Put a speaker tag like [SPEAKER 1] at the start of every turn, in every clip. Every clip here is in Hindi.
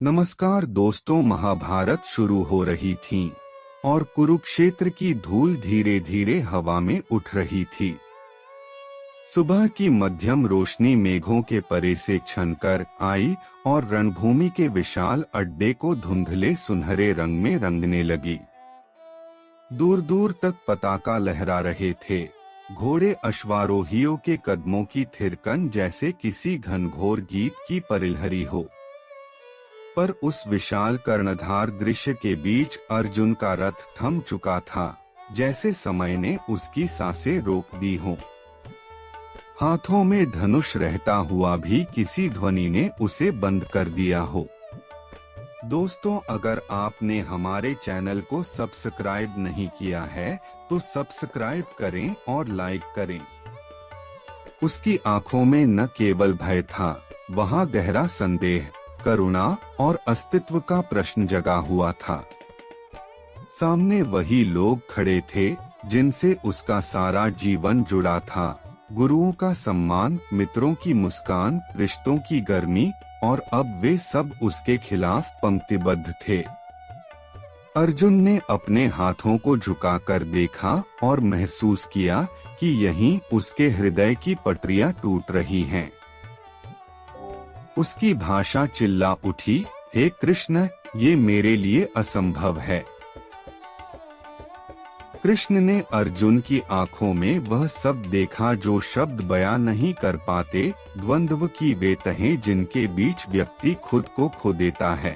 [SPEAKER 1] नमस्कार दोस्तों, महाभारत शुरू हो रही थी और कुरुक्षेत्र की धूल धीरे धीरे हवा में उठ रही थी। सुबह की मध्यम रोशनी मेघों के परे से छनकर आई और रणभूमि के विशाल अड्डे को धुंधले सुनहरे रंग में रंगने लगी। दूर दूर तक पताका लहरा रहे थे। घोड़े अश्वारोहियों के कदमों की थिरकन जैसे किसी घनघोर गीत की परिलहरी हो। पर उस विशाल कर्णधार दृश्य के बीच अर्जुन का रथ थम चुका था, जैसे समय ने उसकी सांसें रोक दी हों। हाथों में धनुष रहता हुआ भी किसी ध्वनि ने उसे बंद कर दिया हो। दोस्तों, अगर आपने हमारे चैनल को सब्सक्राइब नहीं किया है तो सब्सक्राइब करें और लाइक करें। उसकी आंखों में न केवल भय था, वहां गहरा संदेह, करुणा और अस्तित्व का प्रश्न जगा हुआ था। सामने वही लोग खड़े थे जिनसे उसका सारा जीवन जुड़ा था। गुरुओं का सम्मान, मित्रों की मुस्कान, रिश्तों की गर्मी, और अब वे सब उसके खिलाफ पंक्तिबद्ध थे। अर्जुन ने अपने हाथों को झुकाकर देखा और महसूस किया कि यहीं उसके हृदय की पटरियां टूट रही हैं। उसकी भाषा चिल्ला उठी, हे कृष्ण, ये मेरे लिए असंभव है। कृष्ण ने अर्जुन की आंखों में वह सब देखा जो शब्द बयां नहीं कर पाते, द्वंद्व की वे तहें जिनके बीच व्यक्ति खुद को खो देता है।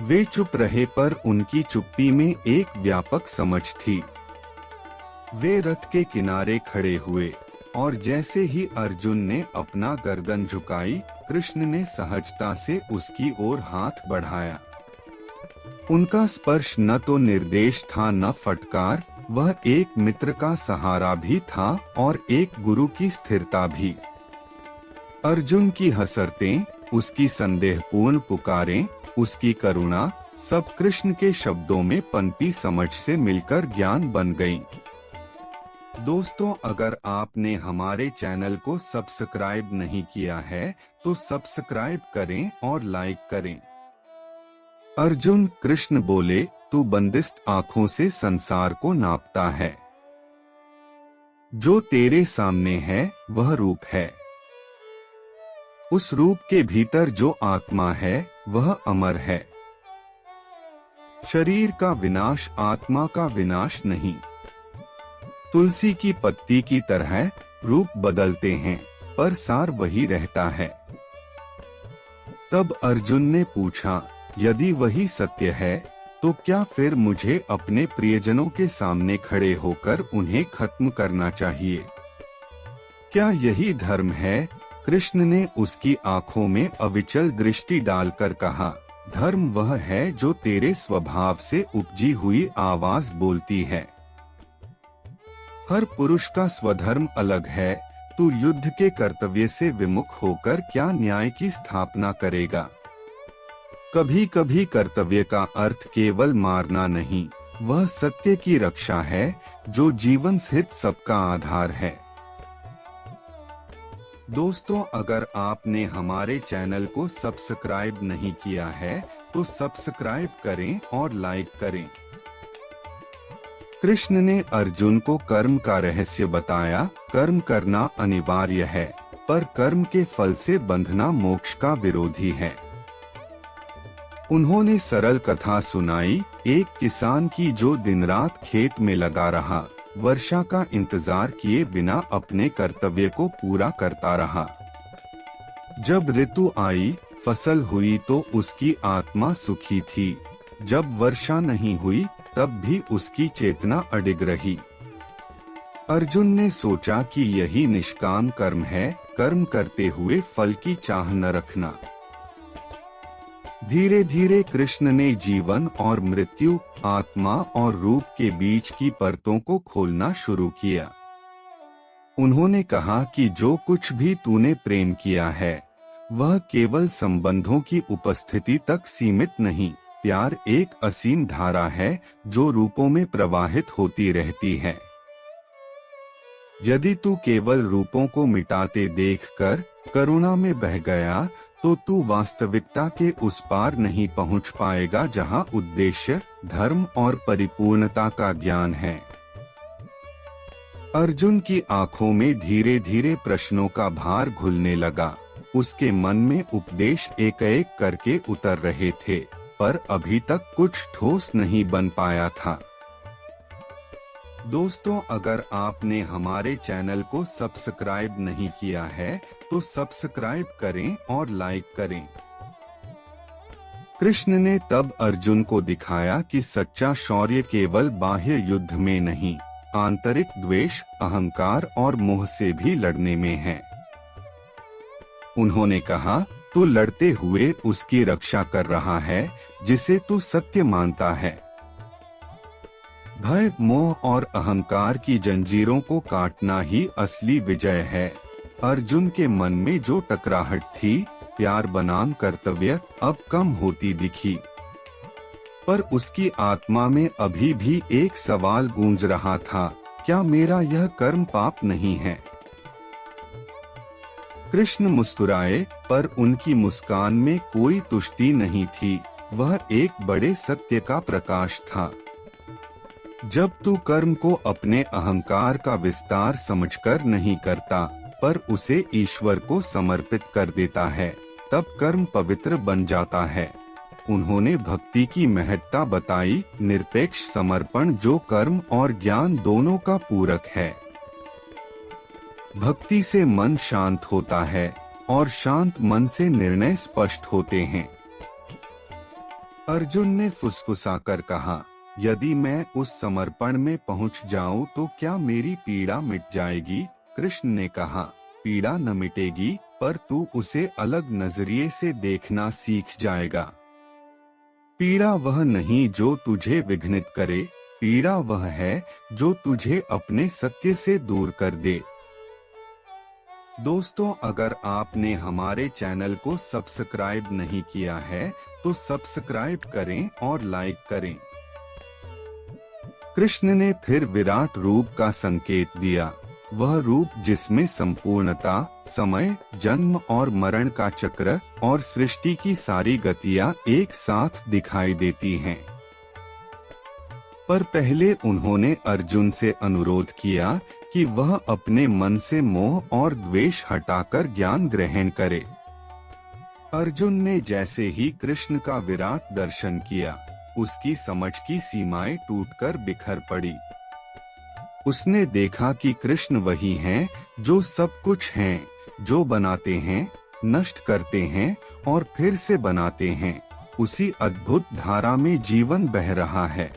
[SPEAKER 1] वे चुप रहे, पर उनकी चुप्पी में एक व्यापक समझ थी। वे रथ के किनारे खड़े हुए और जैसे ही अर्जुन ने अपना गर्दन झुकाई, कृष्ण ने सहजता से उसकी ओर हाथ बढ़ाया। उनका स्पर्श न तो निर्देश था न फटकार, वह एक मित्र का सहारा भी था और एक गुरु की स्थिरता भी। अर्जुन की हसरतें, उसकी संदेहपूर्ण पुकारें, उसकी करुणा, सब कृष्ण के शब्दों में पनपी समझ से मिलकर ज्ञान बन गईं। दोस्तों, अगर आपने हमारे चैनल को सब्सक्राइब नहीं किया है तो सब्सक्राइब करें और लाइक करें। अर्जुन, कृष्ण बोले, तू बंदिस्त आंखों से संसार को नापता है। जो तेरे सामने है वह रूप है। उस रूप के भीतर जो आत्मा है वह अमर है। शरीर का विनाश आत्मा का विनाश नहीं। तुलसी की पत्ती की तरह रूप बदलते हैं, पर सार वही रहता है। तब अर्जुन ने पूछा, यदि वही सत्य है तो क्या फिर मुझे अपने प्रियजनों के सामने खड़े होकर उन्हें खत्म करना चाहिए? क्या यही धर्म है? कृष्ण ने उसकी आंखों में अविचल दृष्टि डालकर कहा, धर्म वह है जो तेरे स्वभाव से उपजी हुई आवाज बोलती है। हर पुरुष का स्वधर्म अलग है। तू युद्ध के कर्तव्य से विमुख होकर क्या न्याय की स्थापना करेगा? कभी कभी कर्तव्य का अर्थ केवल मारना नहीं, वह सत्य की रक्षा है जो जीवन सहित सबका आधार है। दोस्तों, अगर आपने हमारे चैनल को सब्सक्राइब नहीं किया है तो सब्सक्राइब करें और लाइक करें। कृष्ण ने अर्जुन को कर्म का रहस्य बताया। कर्म करना अनिवार्य है, पर कर्म के फल से बंधना मोक्ष का विरोधी है। उन्होंने सरल कथा सुनाई, एक किसान की जो दिन रात खेत में लगा रहा, वर्षा का इंतजार किए बिना अपने कर्तव्य को पूरा करता रहा। जब ऋतु आई, फसल हुई तो उसकी आत्मा सुखी थी। जब वर्षा नहीं हुई तब भी उसकी चेतना अडिग रही। अर्जुन ने सोचा कि यही निष्काम कर्म है, कर्म करते हुए फल की चाह न रखना। धीरे धीरे कृष्ण ने जीवन और मृत्यु, आत्मा और रूप के बीच की परतों को खोलना शुरू किया। उन्होंने कहा कि जो कुछ भी तूने प्रेम किया है वह केवल संबंधों की उपस्थिति तक सीमित नहीं। प्यार एक असीम धारा है जो रूपों में प्रवाहित होती रहती है। यदि तू केवल रूपों को मिटाते देखकर करुणा में बह गया तो तू वास्तविकता के उस पार नहीं पहुंच पाएगा जहां उद्देश्य, धर्म और परिपूर्णता का ज्ञान है। अर्जुन की आंखों में धीरे धीरे प्रश्नों का भार घुलने लगा। उसके मन में उपदेश एक एक करके उतर रहे थे, पर अभी तक कुछ ठोस नहीं बन पाया था। दोस्तों, अगर आपने हमारे चैनल को सब्सक्राइब नहीं किया है तो सब्सक्राइब करें और लाइक करें। कृष्ण ने तब अर्जुन को दिखाया कि सच्चा शौर्य केवल बाह्य युद्ध में नहीं, आंतरिक द्वेष, अहंकार और मोह से भी लड़ने में है। उन्होंने कहा, तू लड़ते हुए उसकी रक्षा कर रहा है जिसे तू सत्य मानता है। भय, मोह और अहंकार की जंजीरों को काटना ही असली विजय है। अर्जुन के मन में जो टकराहट थी, प्यार बनाम कर्तव्य, अब कम होती दिखी। पर उसकी आत्मा में अभी भी एक सवाल गूंज रहा था, क्या मेरा यह कर्म पाप नहीं है? कृष्ण मुस्कुराए, पर उनकी मुस्कान में कोई तुष्टि नहीं थी। वह एक बड़े सत्य का प्रकाश था। जब तू कर्म को अपने अहंकार का विस्तार समझकर नहीं करता, पर उसे ईश्वर को समर्पित कर देता है, तब कर्म पवित्र बन जाता है। उन्होंने भक्ति की महत्ता बताई, निरपेक्ष समर्पण जो कर्म और ज्ञान दोनों का पूरक है। भक्ति से मन शांत होता है और शांत मन से निर्णय स्पष्ट होते हैं। अर्जुन ने फुसफुसाकर कहा, यदि मैं उस समर्पण में पहुंच जाऊं तो क्या मेरी पीड़ा मिट जाएगी? कृष्ण ने कहा, पीड़ा न मिटेगी, पर तू उसे अलग नजरिए से देखना सीख जाएगा। पीड़ा वह नहीं जो तुझे विघ्नित करे, पीड़ा वह है जो तुझे अपने सत्य से दूर कर दे। दोस्तों, अगर आपने हमारे चैनल को सब्सक्राइब नहीं किया है तो सब्सक्राइब करें और लाइक करें। कृष्ण ने फिर विराट रूप का संकेत दिया, वह रूप जिसमें संपूर्णता, समय, जन्म और मरण का चक्र और सृष्टि की सारी गतियां एक साथ दिखाई देती हैं। पर पहले उन्होंने अर्जुन से अनुरोध किया कि वह अपने मन से मोह और द्वेष हटाकर ज्ञान ग्रहण करे। अर्जुन ने जैसे ही कृष्ण का विराट दर्शन किया, उसकी समझ की सीमाएं टूटकर बिखर पड़ी। उसने देखा कि कृष्ण वही हैं जो सब कुछ हैं, जो बनाते हैं, नष्ट करते हैं और फिर से बनाते हैं। उसी अद्भुत धारा में जीवन बह रहा है।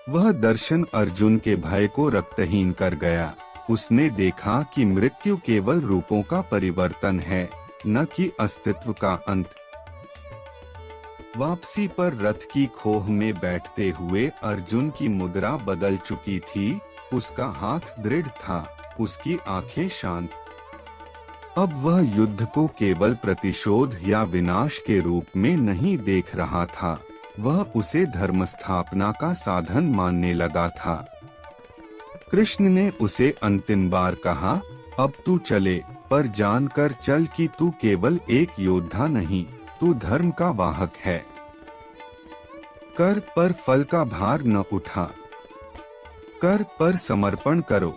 [SPEAKER 1] वह दर्शन अर्जुन के भय को रक्तहीन कर गया। उसने देखा कि मृत्यु केवल रूपों का परिवर्तन है, न कि अस्तित्व का अंत। वापसी पर रथ की खोह में बैठते हुए अर्जुन की मुद्रा बदल चुकी थी। उसका हाथ दृढ़ था, उसकी आंखें शांत। अब वह युद्ध को केवल प्रतिशोध या विनाश के रूप में नहीं देख रहा था, वह उसे धर्म स्थापना का साधन मानने लगा था। कृष्ण ने उसे अंतिम बार कहा, अब तू चले, पर जानकर चल कि तू केवल एक योद्धा नहीं, तू धर्म का वाहक है। कर पर फल का भार न उठा, कर पर समर्पण करो,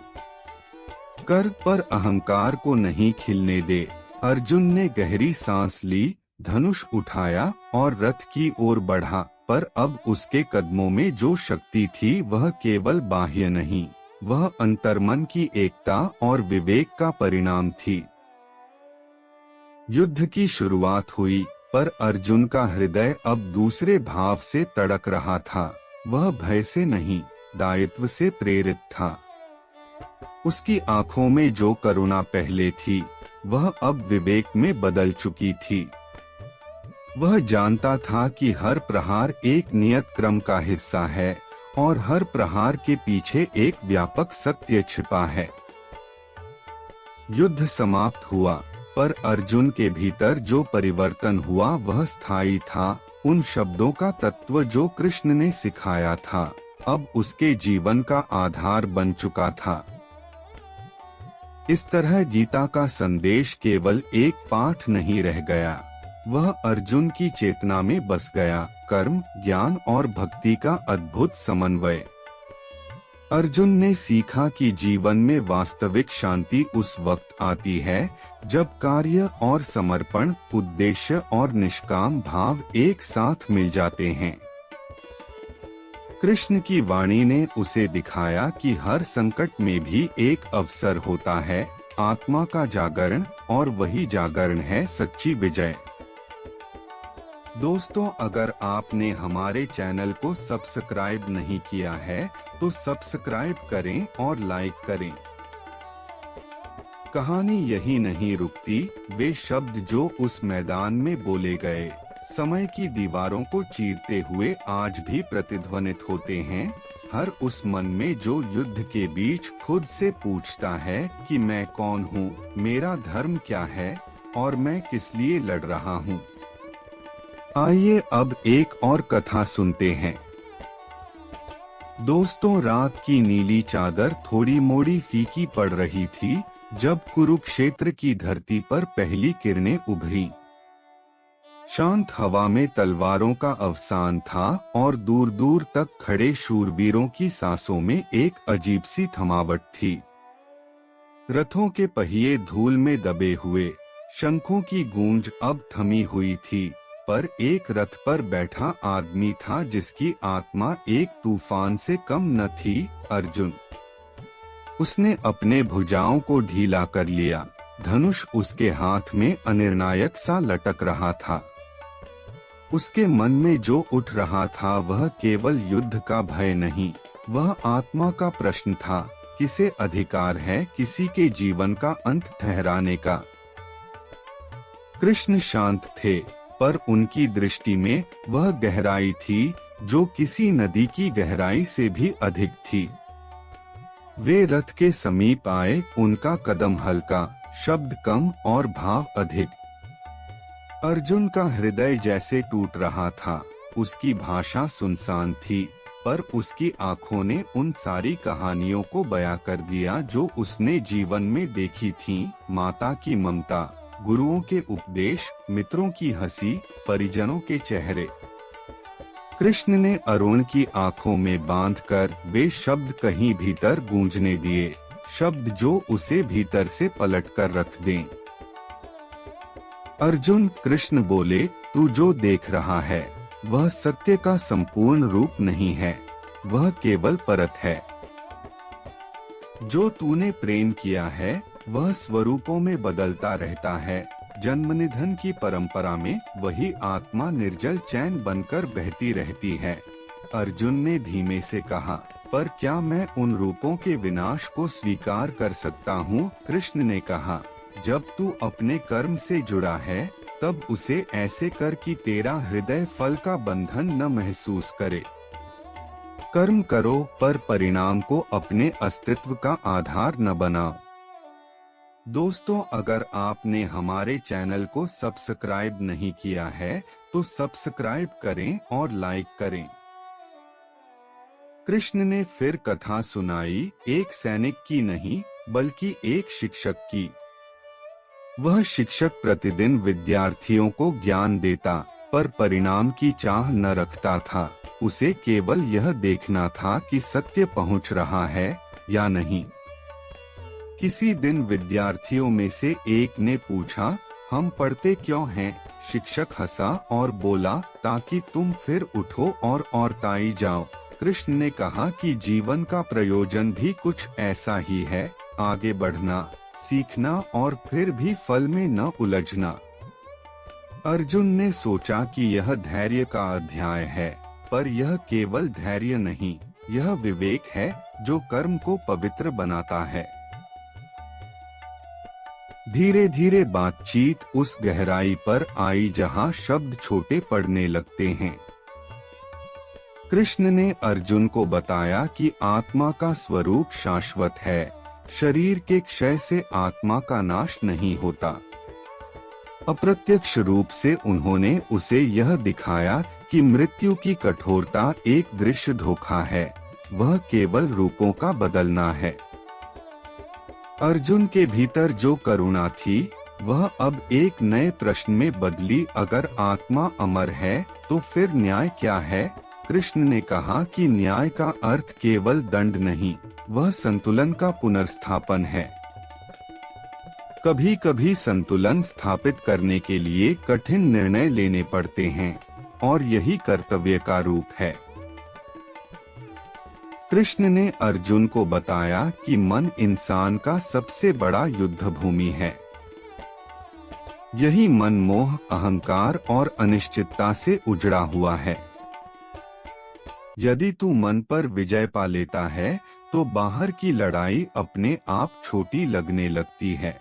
[SPEAKER 1] कर पर अहंकार को नहीं खिलने दे। अर्जुन ने गहरी सांस ली, धनुष उठाया और रथ की ओर बढ़ा, पर अब उसके कदमों में जो शक्ति थी वह केवल बाह्य नहीं, वह अंतर्मन की एकता और विवेक का परिणाम थी। युद्ध की शुरुआत हुई, पर अर्जुन का हृदय अब दूसरे भाव से तड़क रहा था। वह भय से नहीं, दायित्व से प्रेरित था। उसकी आंखों में जो करुणा पहले थी, वह अब विवेक में बदल चुकी थी। वह जानता था कि हर प्रहार एक नियत क्रम का हिस्सा है और हर प्रहार के पीछे एक व्यापक सत्य छिपा है। युद्ध समाप्त हुआ, पर अर्जुन के भीतर जो परिवर्तन हुआ वह स्थायी था। उन शब्दों का तत्व जो कृष्ण ने सिखाया था, अब उसके जीवन का आधार बन चुका था। इस तरह गीता का संदेश केवल एक पाठ नहीं रह गया, वह अर्जुन की चेतना में बस गया। कर्म, ज्ञान और भक्ति का अद्भुत समन्वय। अर्जुन ने सीखा कि जीवन में वास्तविक शांति उस वक्त आती है जब कार्य और समर्पण, उद्देश्य और निष्काम भाव एक साथ मिल जाते हैं। कृष्ण की वाणी ने उसे दिखाया कि हर संकट में भी एक अवसर होता है, आत्मा का जागरण, और वही जागरण है सच्ची विजय। दोस्तों, अगर आपने हमारे चैनल को सब्सक्राइब नहीं किया है तो सब्सक्राइब करें और लाइक करें। कहानी यही नहीं रुकती, वे शब्द जो उस मैदान में बोले गए, समय की दीवारों को चीरते हुए आज भी प्रतिध्वनित होते हैं। हर उस मन में जो युद्ध के बीच खुद से पूछता है कि मैं कौन हूँ, मेरा धर्म क्या है और मैं किस लिए लड़ रहा हूँ। आइए अब एक और कथा सुनते हैं। दोस्तों, रात की नीली चादर थोड़ी मोड़ी फीकी पड़ रही थी जब कुरुक्षेत्र की धरती पर पहली किरणें उभरी। शांत हवा में तलवारों का अवसान था और दूर दूर तक खड़े शूरवीरों की सांसों में एक अजीब सी थमावट थी। रथों के पहिए धूल में दबे हुए, शंखों की गूंज अब थमी हुई थी, पर एक रथ पर बैठा आदमी था जिसकी आत्मा एक तूफान से कम न थी, अर्जुन। उसने अपने भुजाओं को ढीला कर लिया, धनुष उसके हाथ में अनिर्णायक सा लटक रहा था। उसके मन में जो उठ रहा था वह केवल युद्ध का भय नहीं, वह आत्मा का प्रश्न था, किसे अधिकार है किसी के जीवन का अंत ठहराने का। कृष्ण शांत थे, पर उनकी दृष्टि में वह गहराई थी जो किसी नदी की गहराई से भी अधिक थी। वे रथ के समीप आए, उनका कदम हल्का, शब्द कम और भाव अधिक। अर्जुन का हृदय जैसे टूट रहा था, उसकी भाषा सुनसान थी, पर उसकी आंखों ने उन सारी कहानियों को बयां कर दिया जो उसने जीवन में देखी थीं, माता की ममता, गुरुओं के उपदेश, मित्रों की हंसी, परिजनों के चेहरे। कृष्ण ने अरुण की आंखों में बांधकर वे शब्द कहीं भीतर गूंजने दिए, शब्द जो उसे भीतर से पलटकर रख दें। अर्जुन, कृष्ण बोले, तू जो देख रहा है वह सत्य का संपूर्ण रूप नहीं है, वह केवल परत है। जो तूने प्रेम किया है वह स्वरूपों में बदलता रहता है, जन्मनिधन की परंपरा में वही आत्मा निर्जल चैन बनकर बहती रहती है। अर्जुन ने धीमे से कहा, पर क्या मैं उन रूपों के विनाश को स्वीकार कर सकता हूँ? कृष्ण ने कहा, जब तू अपने कर्म से जुड़ा है तब उसे ऐसे कर कि तेरा हृदय फल का बंधन न महसूस करे। कर्म करो पर परिणाम को अपने अस्तित्व का आधार न बनाओ। दोस्तों, अगर आपने हमारे चैनल को सब्सक्राइब नहीं किया है तो सब्सक्राइब करें और लाइक करें। कृष्ण ने फिर कथा सुनाई, एक सैनिक की नहीं बल्कि एक शिक्षक की। वह शिक्षक प्रतिदिन विद्यार्थियों को ज्ञान देता, पर परिणाम की चाह न रखता था। उसे केवल यह देखना था कि सत्य पहुंच रहा है या नहीं। किसी दिन विद्यार्थियों में से एक ने पूछा, हम पढ़ते क्यों हैं? शिक्षक हंसा और बोला, ताकि तुम फिर उठो और औरताई जाओ। कृष्ण ने कहा कि जीवन का प्रयोजन भी कुछ ऐसा ही है, आगे बढ़ना, सीखना और फिर भी फल में न उलझना। अर्जुन ने सोचा कि यह धैर्य का अध्याय है, पर यह केवल धैर्य नहीं, यह विवेक है जो कर्म को पवित्र बनाता है। धीरे धीरे बातचीत उस गहराई पर आई जहां शब्द छोटे पड़ने लगते हैं। कृष्ण ने अर्जुन को बताया कि आत्मा का स्वरूप शाश्वत है, शरीर के क्षय से आत्मा का नाश नहीं होता। अप्रत्यक्ष रूप से उन्होंने उसे यह दिखाया कि मृत्यु की कठोरता एक दृश्य धोखा है, वह केवल रूपों का बदलना है। अर्जुन के भीतर जो करुणा थी वह अब एक नए प्रश्न में बदली। अगर आत्मा अमर है तो फिर न्याय क्या है? कृष्ण ने कहा कि न्याय का अर्थ केवल दंड नहीं, वह संतुलन का पुनर्स्थापन है। कभी कभी संतुलन स्थापित करने के लिए कठिन निर्णय लेने पड़ते हैं और यही कर्तव्य का रूप है। कृष्ण ने अर्जुन को बताया कि मन इंसान का सबसे बड़ा युद्ध भूमि है। यही मन मोह, अहंकार और अनिश्चितता से उजड़ा हुआ है। यदि तू मन पर विजय पा लेता है तो बाहर की लड़ाई अपने आप छोटी लगने लगती है।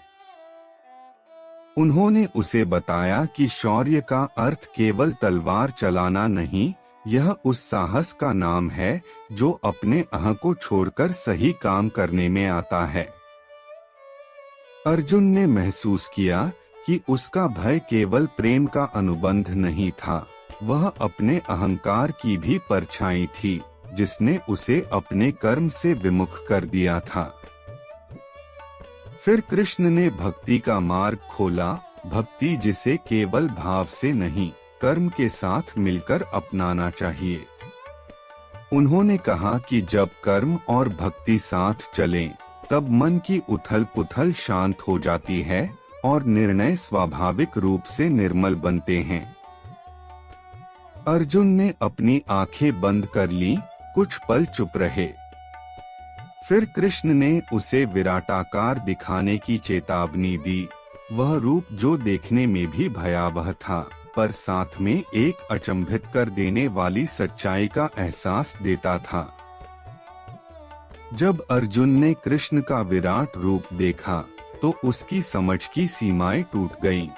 [SPEAKER 1] उन्होंने उसे बताया कि शौर्य का अर्थ केवल तलवार चलाना नहीं, यह उस साहस का नाम है जो अपने अहं को छोड़कर सही काम करने में आता है। अर्जुन ने महसूस किया कि उसका भय केवल प्रेम का अनुबंध नहीं था, वह अपने अहंकार की भी परछाई थी जिसने उसे अपने कर्म से विमुख कर दिया था। फिर कृष्ण ने भक्ति का मार्ग खोला, भक्ति जिसे केवल भाव से नहीं कर्म के साथ मिलकर अपनाना चाहिए। उन्होंने कहा कि जब कर्म और भक्ति साथ चलें, तब मन की उथल पुथल शांत हो जाती है और निर्णय स्वाभाविक रूप से निर्मल बनते हैं। अर्जुन ने अपनी आंखें बंद कर ली, कुछ पल चुप रहे। फिर कृष्ण ने उसे विराटाकार दिखाने की चेतावनी दी। वह रूप जो देखने में भी भयावह था, पर साथ में एक अचंभित कर देने वाली सच्चाई का एहसास देता था। जब अर्जुन ने कृष्ण का विराट रूप देखा तो उसकी समझ की सीमाएं टूट गईं।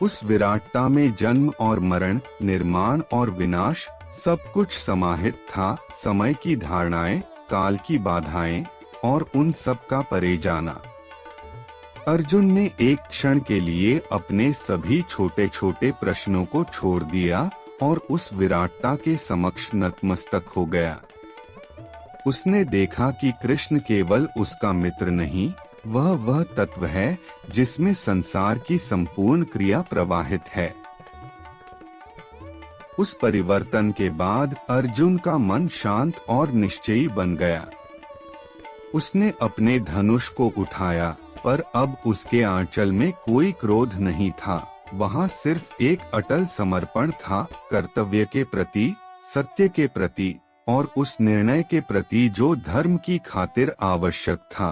[SPEAKER 1] उस विराटता में जन्म और मरण, निर्माण और विनाश सब कुछ समाहित था। समय की धारणाएं, काल की बाधाएं और उन सब का परे जाना। अर्जुन ने एक क्षण के लिए अपने सभी छोटे छोटे प्रश्नों को छोड़ दिया और उस विराटता के समक्ष नतमस्तक हो गया। उसने देखा कि कृष्ण केवल उसका मित्र नहीं, वह तत्व है जिसमें संसार की संपूर्ण क्रिया प्रवाहित है। उस परिवर्तन के बाद अर्जुन का मन शांत और निश्चयी बन गया। उसने अपने धनुष को उठाया, पर अब उसके आंचल में कोई क्रोध नहीं था। वहां सिर्फ एक अटल समर्पण था, कर्तव्य के प्रति, सत्य के प्रति और उस निर्णय के प्रति जो धर्म की खातिर आवश्यक था।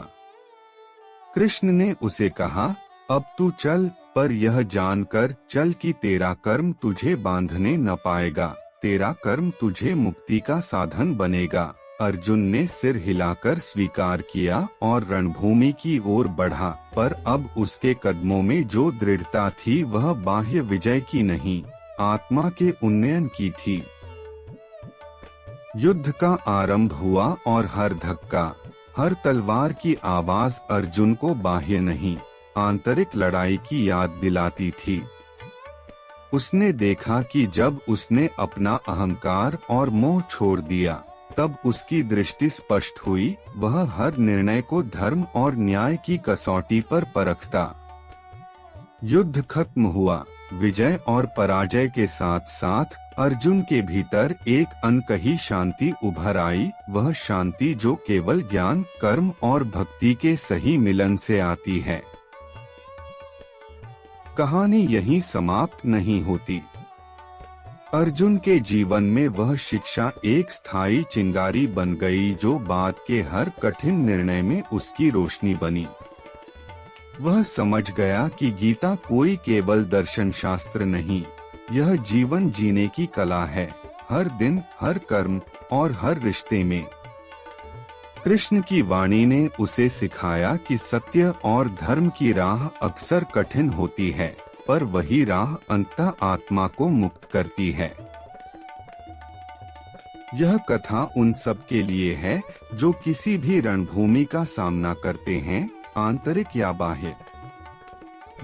[SPEAKER 1] कृष्ण ने उसे कहा, अब तू चल, पर यह जानकर चल कि तेरा कर्म तुझे बांधने न पाएगा, तेरा कर्म तुझे मुक्ति का साधन बनेगा। अर्जुन ने सिर हिलाकर स्वीकार किया और रणभूमि की ओर बढ़ा, पर अब उसके कदमों में जो दृढ़ता थी वह बाह्य विजय की नहीं, आत्मा के उन्नयन की थी। युद्ध का आरंभ हुआ और हर धक्का, हर तलवार की आवाज अर्जुन को बाह्य नहीं, आंतरिक लड़ाई की याद दिलाती थी। उसने देखा कि जब उसने अपना अहंकार और मोह छोड़ दिया, तब उसकी दृष्टि स्पष्ट हुई। वह हर निर्णय को धर्म और न्याय की कसौटी पर परखता। युद्ध खत्म हुआ। विजय और पराजय के साथ साथ अर्जुन के भीतर एक अनकही शांति उभर आई, वह शांति जो केवल ज्ञान, कर्म और भक्ति के सही मिलन से आती है। कहानी यहीं समाप्त नहीं होती। अर्जुन के जीवन में वह शिक्षा एक स्थायी चिंगारी बन गई जो बाद के हर कठिन निर्णय में उसकी रोशनी बनी। वह समझ गया कि गीता कोई केवल दर्शन शास्त्र नहीं, यह जीवन जीने की कला है, हर दिन, हर कर्म और हर रिश्ते में। कृष्ण की वाणी ने उसे सिखाया कि सत्य और धर्म की राह अक्सर कठिन होती है, पर वही राह अंततः आत्मा को मुक्त करती है। यह कथा उन सब के लिए है जो किसी भी रणभूमि का सामना करते हैं, आंतरिक या बाह्य।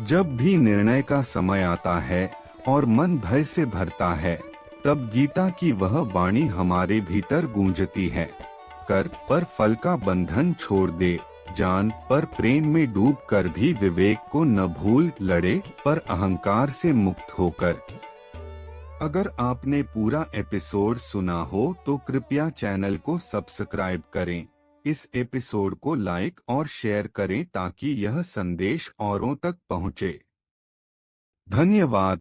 [SPEAKER 1] जब भी निर्णय का समय आता है और मन भय से भरता है, तब गीता की वह वाणी हमारे भीतर गूंजती है, कर पर फल का बंधन छोड़ दे, जान पर प्रेम में डूबकर भी विवेक को न भूल, लड़े पर अहंकार से मुक्त होकर। अगर आपने पूरा एपिसोड सुना हो तो कृपया चैनल को सब्सक्राइब करें। इस एपिसोड को लाइक और शेयर करें ताकि यह संदेश औरों तक पहुंचे। धन्यवाद।